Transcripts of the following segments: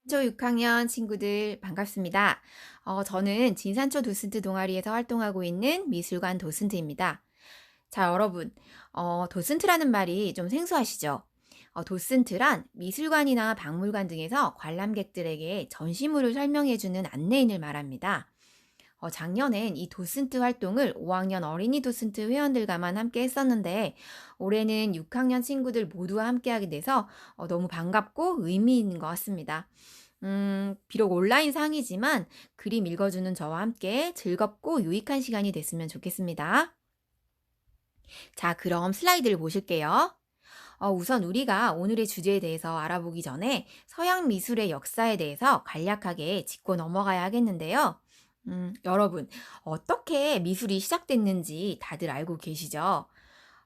초 6학년 친구들 반갑습니다. 저는 진산초 도슨트 동아리에서 활동하고 있는 미술관 도슨트입니다. 자, 여러분, 도슨트라는 말이 좀 생소하시죠? 도슨트란 미술관이나 박물관 등에서 관람객들에게 전시물을 설명해주는 안내인을 말합니다. 작년엔 이 도슨트 활동을 5학년 어린이 도슨트 회원들과만 함께 했었는데 올해는 6학년 친구들 모두와 함께 하게 돼서 너무 반갑고 의미 있는 것 같습니다. 비록 온라인 상이지만 그림 읽어주는 저와 함께 즐겁고 유익한 시간이 됐으면 좋겠습니다. 자, 그럼 슬라이드를 보실게요. 우선 우리가 오늘의 주제에 대해서 알아보기 전에 서양 미술의 역사에 대해서 간략하게 짚고 넘어가야 하겠는데요. 여러분, 어떻게 미술이 시작됐는지 다들 알고 계시죠?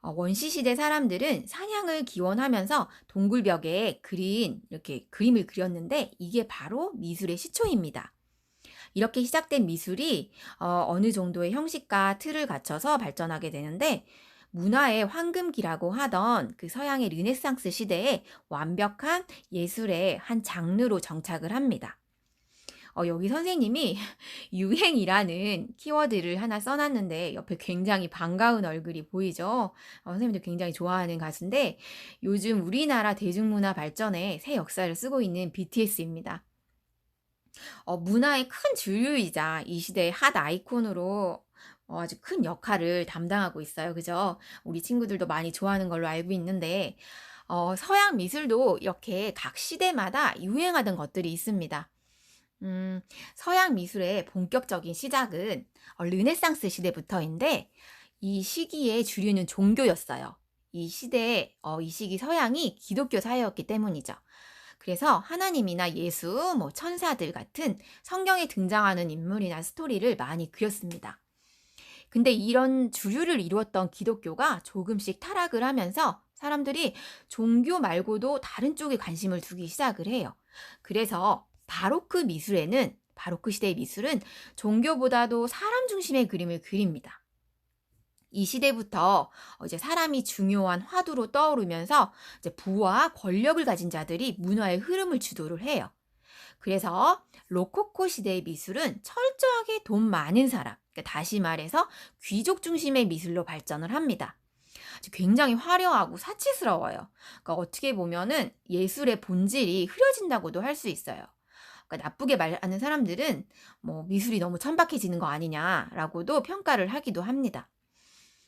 원시시대 사람들은 사냥을 기원하면서 동굴벽에 이렇게 그림을 그렸는데 이게 바로 미술의 시초입니다. 이렇게 시작된 미술이 어느 정도의 형식과 틀을 갖춰서 발전하게 되는데 문화의 황금기라고 하던 그 서양의 르네상스 시대에 완벽한 예술의 한 장르로 정착을 합니다. 여기 선생님이 유행이라는 키워드를 하나 써놨는데 옆에 굉장히 반가운 얼굴이 보이죠? 선생님도 굉장히 좋아하는 가수인데 요즘 우리나라 대중문화 발전에 새 역사를 쓰고 있는 BTS입니다. 문화의 큰 주류이자 이 시대의 핫 아이콘으로 아주 큰 역할을 담당하고 있어요. 그죠? 우리 친구들도 많이 좋아하는 걸로 알고 있는데 서양 미술도 이렇게 각 시대마다 유행하던 것들이 있습니다. 서양 미술의 본격적인 시작은 르네상스 시대부터인데 이 시기의 주류는 종교였어요. 이 시기 서양이 기독교 사회였기 때문이죠. 그래서 하나님이나 예수, 천사들 같은 성경에 등장하는 인물이나 스토리를 많이 그렸습니다. 근데 이런 주류를 이루었던 기독교가 조금씩 타락을 하면서 사람들이 종교 말고도 다른 쪽에 관심을 두기 시작을 해요. 그래서 바로크 시대의 미술은 종교보다도 사람 중심의 그림을 그립니다. 이 시대부터 이제 사람이 중요한 화두로 떠오르면서 이제 부와 권력을 가진 자들이 문화의 흐름을 주도를 해요. 그래서 로코코 시대의 미술은 철저하게 돈 많은 사람, 그러니까 다시 말해서 귀족 중심의 미술로 발전을 합니다. 굉장히 화려하고 사치스러워요. 그러니까 어떻게 보면은 예술의 본질이 흐려진다고도 할 수 있어요. 그러니까 나쁘게 말하는 사람들은 미술이 너무 천박해지는 거 아니냐라고도 평가를 하기도 합니다.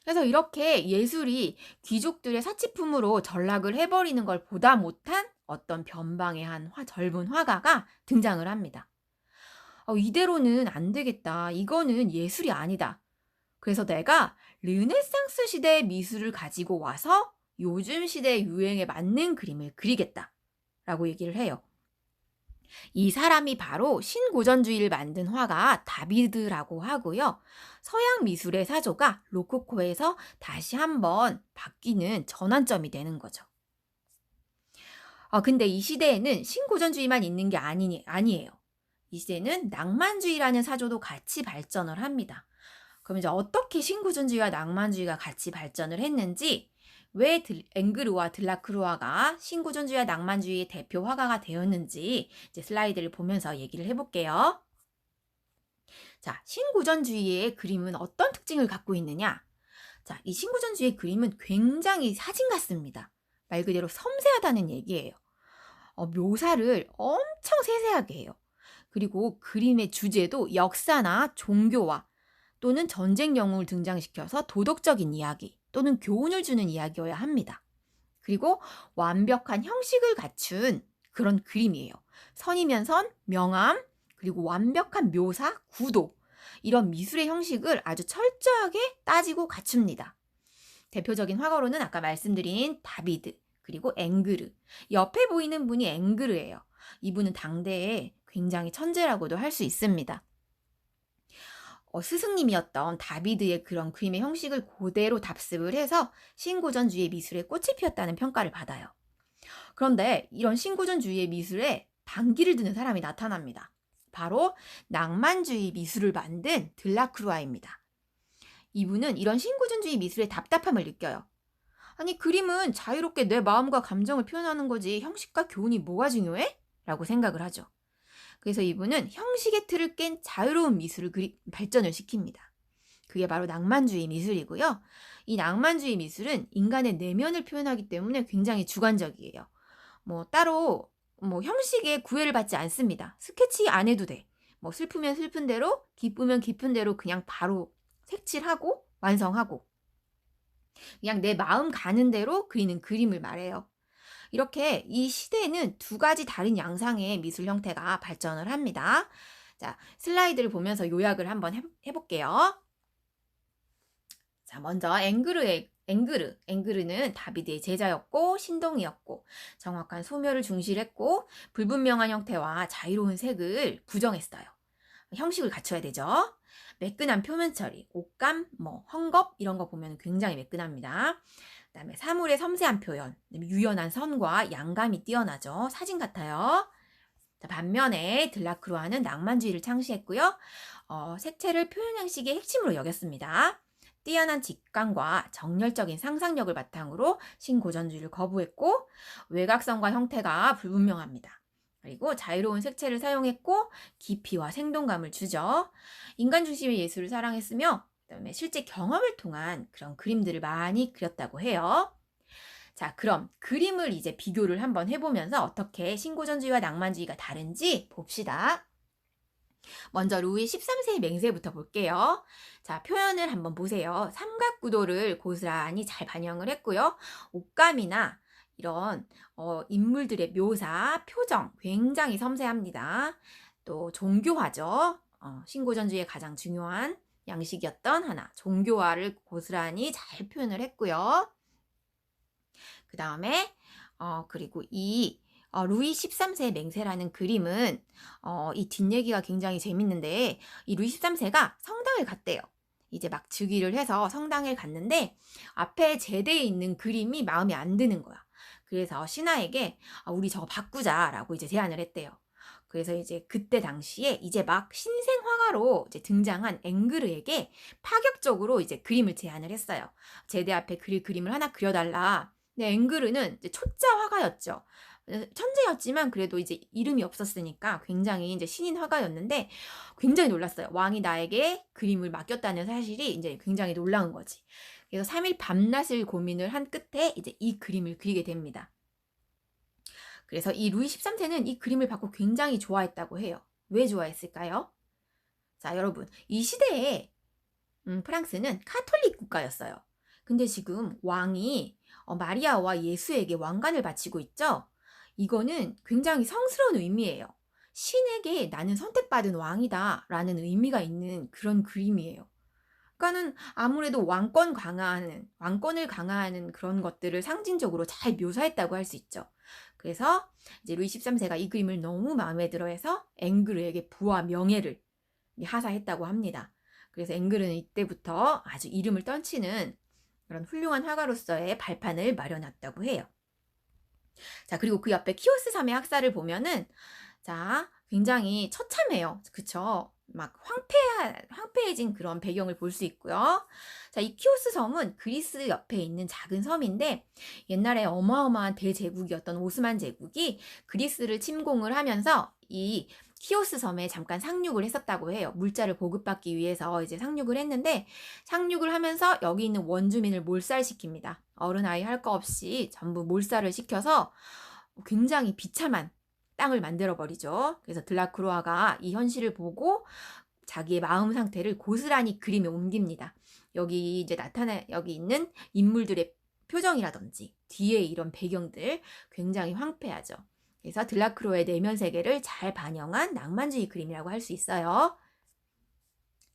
그래서 이렇게 예술이 귀족들의 사치품으로 전락을 해버리는 걸 보다 못한 어떤 변방의 한 젊은 화가가 등장을 합니다. 이대로는 안 되겠다. 이거는 예술이 아니다. 그래서 내가 르네상스 시대의 미술을 가지고 와서 요즘 시대의 유행에 맞는 그림을 그리겠다. 라고 얘기를 해요. 이 사람이 바로 신고전주의를 만든 화가 다비드라고 하고요. 서양 미술의 사조가 로코코에서 다시 한번 바뀌는 전환점이 되는 거죠. 근데 이 시대에는 신고전주의만 있는 게 아니에요. 이 시대는 낭만주의라는 사조도 같이 발전을 합니다. 그럼 이제 어떻게 신고전주의와 낭만주의가 같이 발전을 했는지, 왜 앵그르와 들라크루아가 신고전주의와 낭만주의의 대표 화가가 되었는지 이제 슬라이드를 보면서 얘기를 해볼게요. 자, 신고전주의의 그림은 어떤 특징을 갖고 있느냐? 자, 이 신고전주의의 그림은 굉장히 사진 같습니다. 말 그대로 섬세하다는 얘기예요. 묘사를 엄청 세세하게 해요. 그리고 그림의 주제도 역사나 종교와 또는 전쟁 영웅을 등장시켜서 도덕적인 이야기 또는 교훈을 주는 이야기여야 합니다. 그리고 완벽한 형식을 갖춘 그런 그림이에요. 선이면 선, 명암, 그리고 완벽한 묘사, 구도 이런 미술의 형식을 아주 철저하게 따지고 갖춥니다. 대표적인 화가로는 아까 말씀드린 다비드, 그리고 앵그르. 옆에 보이는 분이 앵그르예요. 이분은 당대에 굉장히 천재라고도 할 수 있습니다. 스승님이었던 다비드의 그런 그림의 형식을 그대로 답습을 해서 신고전주의의 미술에 꽃이 피었다는 평가를 받아요. 그런데 이런 신고전주의의 미술에 반기를 드는 사람이 나타납니다. 바로 낭만주의 미술을 만든 들라크루아입니다. 이분은 이런 신고전주의 미술의 답답함을 느껴요. 아니, 그림은 자유롭게 내 마음과 감정을 표현하는 거지 형식과 교훈이 뭐가 중요해? 라고 생각을 하죠. 그래서 이분은 형식의 틀을 깬 자유로운 미술을 발전을 시킵니다. 그게 바로 낭만주의 미술이고요. 이 낭만주의 미술은 인간의 내면을 표현하기 때문에 굉장히 주관적이에요. 따로 형식에 구애를 받지 않습니다. 스케치 안 해도 돼. 슬프면 슬픈 대로, 기쁘면 기쁜 대로 그냥 바로 색칠하고 완성하고 그냥 내 마음 가는 대로 그리는 그림을 말해요. 이렇게 이 시대에는 두 가지 다른 양상의 미술 형태가 발전을 합니다. 자, 슬라이드를 보면서 요약을 한번 해볼게요. 자, 먼저 앵그르는 다비드의 제자였고 신동이었고 정확한 소묘를 중시했고 불분명한 형태와 자유로운 색을 구정했어요. 형식을 갖춰야 되죠. 매끈한 표면 처리, 옷감, 헝겊 이런 거 보면 굉장히 매끈합니다. 그다음에 사물의 섬세한 표현, 유연한 선과 양감이 뛰어나죠. 사진 같아요. 자, 반면에 들라크루아는 낭만주의를 창시했고요. 색채를 표현 형식의 핵심으로 여겼습니다. 뛰어난 직감과 정열적인 상상력을 바탕으로 신고전주의를 거부했고 외곽선과 형태가 불분명합니다. 그리고 자유로운 색채를 사용했고 깊이와 생동감을 주죠. 인간 중심의 예술을 사랑했으며 그다음에 실제 경험을 통한 그런 그림들을 많이 그렸다고 해요. 자, 그럼 그림을 이제 비교를 한번 해보면서 어떻게 신고전주의와 낭만주의가 다른지 봅시다. 먼저 루이 13세의 맹세부터 볼게요. 자, 표현을 한번 보세요. 삼각구도를 고스란히 잘 반영을 했고요. 옷감이나 이런 인물들의 묘사, 표정 굉장히 섬세합니다. 또 종교화죠. 신고전주의의 가장 중요한 양식이었던 하나, 종교화를 고스란히 잘 표현을 했고요. 그 다음에 그리고 이 루이 13세의 맹세라는 그림은 이 뒷얘기가 굉장히 재밌는데 이 루이 13세가 성당을 갔대요. 이제 막 즉위를 해서 성당을 갔는데 앞에 제대에 있는 그림이 마음에 안 드는 거야. 그래서 신하에게 우리 저거 바꾸자라고 이제 제안을 했대요. 그래서 이제 그때 당시에 이제 막 신생 화가로 이제 등장한 앵그르에게 파격적으로 이제 그림을 제안을 했어요. 제대 앞에 그림을 하나 그려달라. 근데 앵그르는 이제 초짜 화가였죠. 천재였지만 그래도 이제 이름이 없었으니까 굉장히 이제 신인 화가였는데 굉장히 놀랐어요. 왕이 나에게 그림을 맡겼다는 사실이 이제 굉장히 놀라운 거지. 그래서 3일 밤낮을 고민을 한 끝에 이제 이 그림을 그리게 됩니다. 그래서 이 루이 13세는 이 그림을 받고 굉장히 좋아했다고 해요. 왜 좋아했을까요? 자, 여러분, 이 시대에 프랑스는 카톨릭 국가였어요. 근데 지금 왕이 마리아와 예수에게 왕관을 바치고 있죠? 이거는 굉장히 성스러운 의미예요. 신에게 나는 선택받은 왕이다 라는 의미가 있는 그런 그림이에요. 그러니까는 아무래도 왕권을 강화하는 그런 것들을 상징적으로 잘 묘사했다고 할 수 있죠. 그래서 이제 루이 13세가 이 그림을 너무 마음에 들어해서 앵그르에게 부와 명예를 하사했다고 합니다. 그래서 앵그르는 이때부터 아주 이름을 떨치는 그런 훌륭한 화가로서의 발판을 마련했다고 해요. 자, 그리고 그 옆에 키오스 섬의 학사를 보면은 자, 굉장히 처참해요. 그쵸? 막 황폐해진 그런 배경을 볼 수 있고요. 자, 이 키오스 섬은 그리스 옆에 있는 작은 섬인데 옛날에 어마어마한 대제국이었던 오스만 제국이 그리스를 침공을 하면서 이 키오스 섬에 잠깐 상륙을 했었다고 해요. 물자를 보급받기 위해서 이제 상륙을 했는데 상륙을 하면서 여기 있는 원주민을 몰살시킵니다. 어른 아이 할 거 없이 전부 몰살을 시켜서 굉장히 비참한 땅을 만들어 버리죠. 그래서 들라크루아가 이 현실을 보고 자기의 마음 상태를 고스란히 그림에 옮깁니다. 여기 있는 인물들의 표정이라든지 뒤에 이런 배경들 굉장히 황폐하죠. 그래서 들라크루아의 내면 세계를 잘 반영한 낭만주의 그림이라고 할 수 있어요.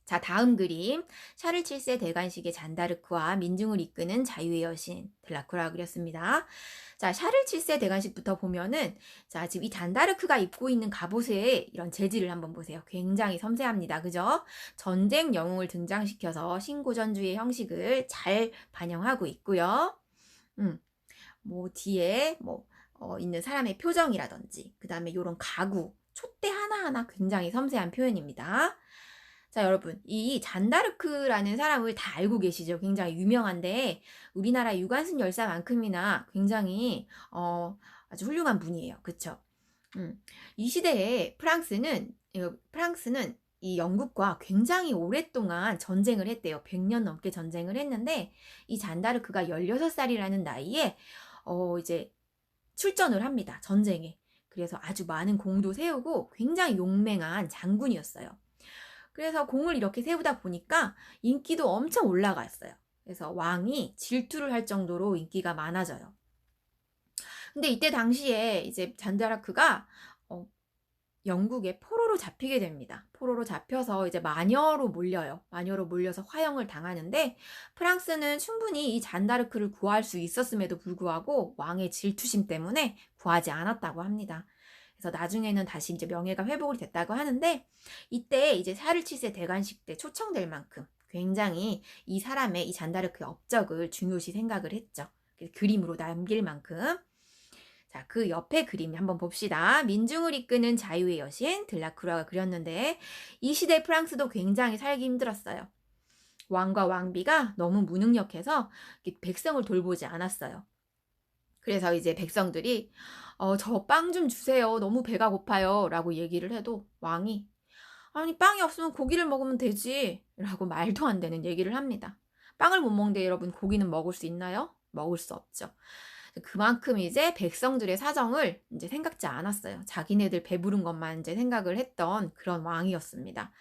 자, 다음 그림. 샤를 7세 대관식의 잔다르크와 민중을 이끄는 자유의 여신 들라크루아가 그렸습니다. 자, 샤를 7세 대관식부터 보면은 자, 지금 이 잔다르크가 입고 있는 갑옷의 이런 재질을 한번 보세요. 굉장히 섬세합니다. 그죠? 전쟁 영웅을 등장시켜서 신고전주의 형식을 잘 반영하고 있고요. 뒤에 있는 사람의 표정이라든지 그다음에 이런 가구, 촛대 하나하나 굉장히 섬세한 표현입니다. 자, 여러분, 이 잔다르크라는 사람을 다 알고 계시죠? 굉장히 유명한데 우리나라 유관순 열사만큼이나 굉장히 아주 훌륭한 분이에요. 그쵸? 음, 이 시대에 프랑스는 이 영국과 굉장히 오랫동안 전쟁을 했대요. 100년 넘게 전쟁을 했는데 이 잔다르크가 16살이라는 나이에 이제 출전을 합니다. 전쟁에. 그래서 아주 많은 공도 세우고 굉장히 용맹한 장군이었어요. 그래서 공을 이렇게 세우다 보니까 인기도 엄청 올라갔어요. 그래서 왕이 질투를 할 정도로 인기가 많아져요. 근데 이때 당시에 이제 잔다르크가 영국의 포로로 잡히게 됩니다. 포로로 잡혀서 이제 마녀로 몰려요. 마녀로 몰려서 화형을 당하는데 프랑스는 충분히 이 잔다르크를 구할 수 있었음에도 불구하고 왕의 질투심 때문에 구하지 않았다고 합니다. 그래서 나중에는 다시 이제 명예가 회복이 됐다고 하는데 이때 이제 샤를 7세 대관식 때 초청될 만큼 굉장히 이 사람의 이 잔다르크의 업적을 중요시 생각을 했죠. 그림으로 남길 만큼. 자, 그 옆에 그림 한번 봅시다. 민중을 이끄는 자유의 여신 들라크루아가 그렸는데 이 시대 프랑스도 굉장히 살기 힘들었어요. 왕과 왕비가 너무 무능력해서 백성을 돌보지 않았어요. 그래서 이제 백성들이 저 빵 좀 주세요. 너무 배가 고파요. 라고 얘기를 해도 왕이 아니 빵이 없으면 고기를 먹으면 되지. 라고 말도 안 되는 얘기를 합니다. 빵을 못 먹는데 여러분 고기는 먹을 수 있나요? 먹을 수 없죠. 그만큼 이제 백성들의 사정을 이제 생각지 않았어요. 자기네들 배부른 것만 이제 생각을 했던 그런 왕이었습니다.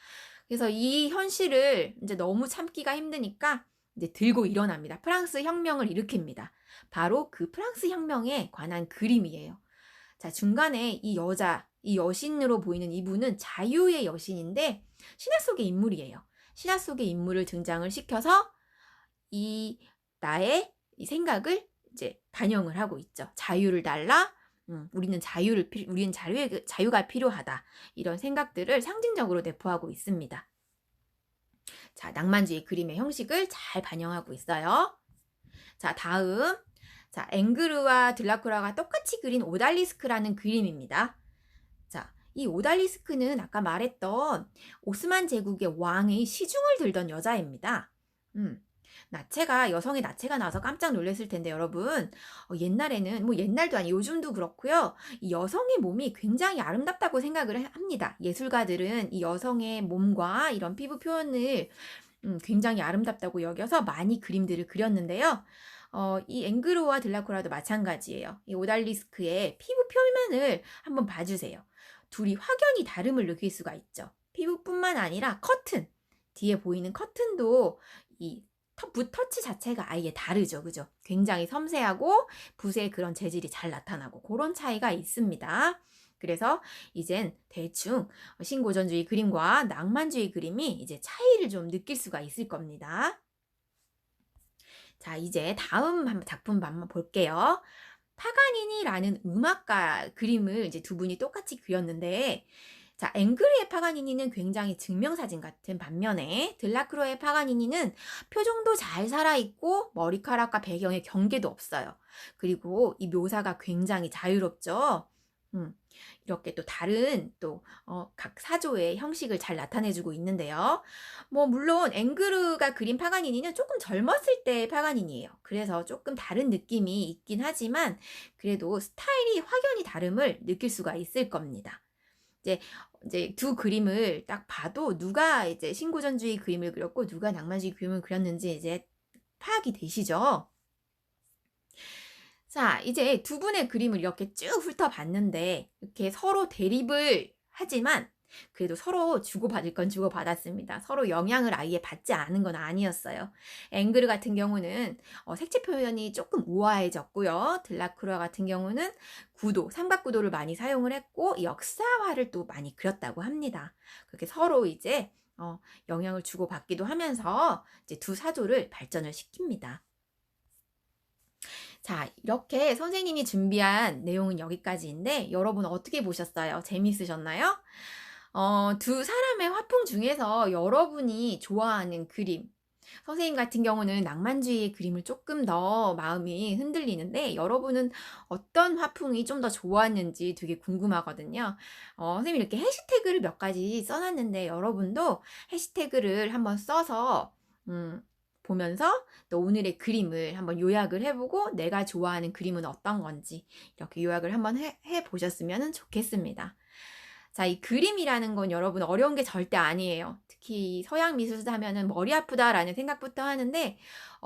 그래서 이 현실을 이제 너무 참기가 힘드니까 이제 들고 일어납니다. 프랑스 혁명을 일으킵니다. 바로 그 프랑스 혁명에 관한 그림이에요. 자, 중간에 이 여자, 이 여신으로 보이는 이분은 자유의 여신인데 신화 속의 인물이에요. 신화 속의 인물을 등장을 시켜서 이 나의 이 생각을 이제 반영을 하고 있죠. 자유를 달라. 우리는 자유가 필요하다. 이런 생각들을 상징적으로 내포하고 있습니다. 자, 낭만주의 그림의 형식을 잘 반영하고 있어요. 자, 다음. 자, 앵그르와 들라크루아가 똑같이 그린 오달리스크라는 그림입니다. 자, 이 오달리스크는 아까 말했던 오스만 제국의 왕의 시중을 들던 여자입니다. 여성의 나체가 나와서 깜짝 놀랐을 텐데 여러분 옛날에는 뭐 옛날도 아니 요즘도 그렇고요. 이 여성의 몸이 굉장히 아름답다고 생각을 합니다. 예술가들은 이 여성의 몸과 이런 피부 표현을 굉장히 아름답다고 여겨서 많이 그림들을 그렸는데요. 이 앵그로와 들라크루아도 마찬가지예요. 이 오달리스크의 피부 표면을 한번 봐주세요. 둘이 확연히 다름을 느낄 수가 있죠. 피부뿐만 아니라 커튼, 뒤에 보이는 커튼도 이 붓 터치 자체가 아예 다르죠. 그죠? 굉장히 섬세하고 붓의 그런 재질이 잘 나타나고 그런 차이가 있습니다. 그래서 이젠 대충 신고전주의 그림과 낭만주의 그림이 이제 차이를 좀 느낄 수가 있을 겁니다. 자, 이제 다음 작품 한번 볼게요. 파가니니라는 음악가 그림을 이제 두 분이 똑같이 그렸는데 자, 앵그르의 파가니니는 굉장히 증명사진 같은 반면에 들라크루아의 파가니니는 표정도 잘 살아있고 머리카락과 배경에 경계도 없어요. 그리고 이 묘사가 굉장히 자유롭죠. 이렇게 또 다른 각 사조의 형식을 잘 나타내주고 있는데요. 뭐 물론 앵그르가 그린 파가니니는 조금 젊었을 때의 파가니니예요. 그래서 조금 다른 느낌이 있긴 하지만 그래도 스타일이 확연히 다름을 느낄 수가 있을 겁니다. 이제 두 그림을 딱 봐도 누가 이제 신고전주의 그림을 그렸고 누가 낭만주의 그림을 그렸는지 이제 파악이 되시죠? 자, 이제 두 분의 그림을 이렇게 쭉 훑어봤는데 이렇게 서로 대립을 하지만 그래도 서로 주고받을 건 주고받았습니다. 서로 영향을 아예 받지 않은 건 아니었어요. 앵그르 같은 경우는 색채 표현이 조금 우아해졌고요. 들라크루아 같은 경우는 삼각구도를 많이 사용을 했고 역사화를 또 많이 그렸다고 합니다. 그렇게 서로 이제 영향을 주고받기도 하면서 이제 두 사조를 발전을 시킵니다. 자, 이렇게 선생님이 준비한 내용은 여기까지인데 여러분 어떻게 보셨어요? 재미있으셨나요? 두 사람의 화풍 중에서 여러분이 좋아하는 그림, 선생님 같은 경우는 낭만주의 그림을 조금 더 마음이 흔들리는데 여러분은 어떤 화풍이 좀 더 좋았는지 되게 궁금하거든요. 선생님이 이렇게 해시태그를 몇 가지 써놨는데 여러분도 해시태그를 한번 써서 보면서 또 오늘의 그림을 한번 요약을 해보고 내가 좋아하는 그림은 어떤 건지 이렇게 요약을 한번 해보셨으면 좋겠습니다. 자, 이 그림이라는 건 여러분 어려운 게 절대 아니에요. 특히 서양 미술사 하면은 머리 아프다라는 생각부터 하는데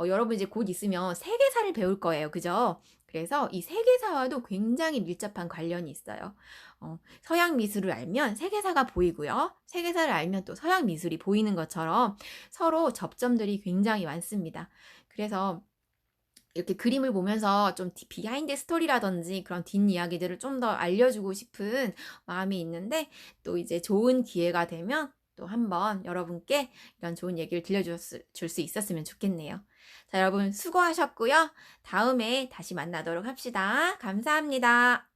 여러분 이제 곧 있으면 세계사를 배울 거예요. 그죠? 그래서 이 세계사와도 굉장히 밀접한 관련이 있어요. 서양 미술을 알면 세계사가 보이고요. 세계사를 알면 또 서양 미술이 보이는 것처럼 서로 접점들이 굉장히 많습니다. 그래서 이렇게 그림을 보면서 좀 비하인드 스토리라든지 그런 뒷이야기들을 좀 더 알려주고 싶은 마음이 있는데 또 이제 좋은 기회가 되면 또 한번 여러분께 이런 좋은 얘기를 들려줄 수 있었으면 좋겠네요. 자, 여러분 수고하셨고요. 다음에 다시 만나도록 합시다. 감사합니다.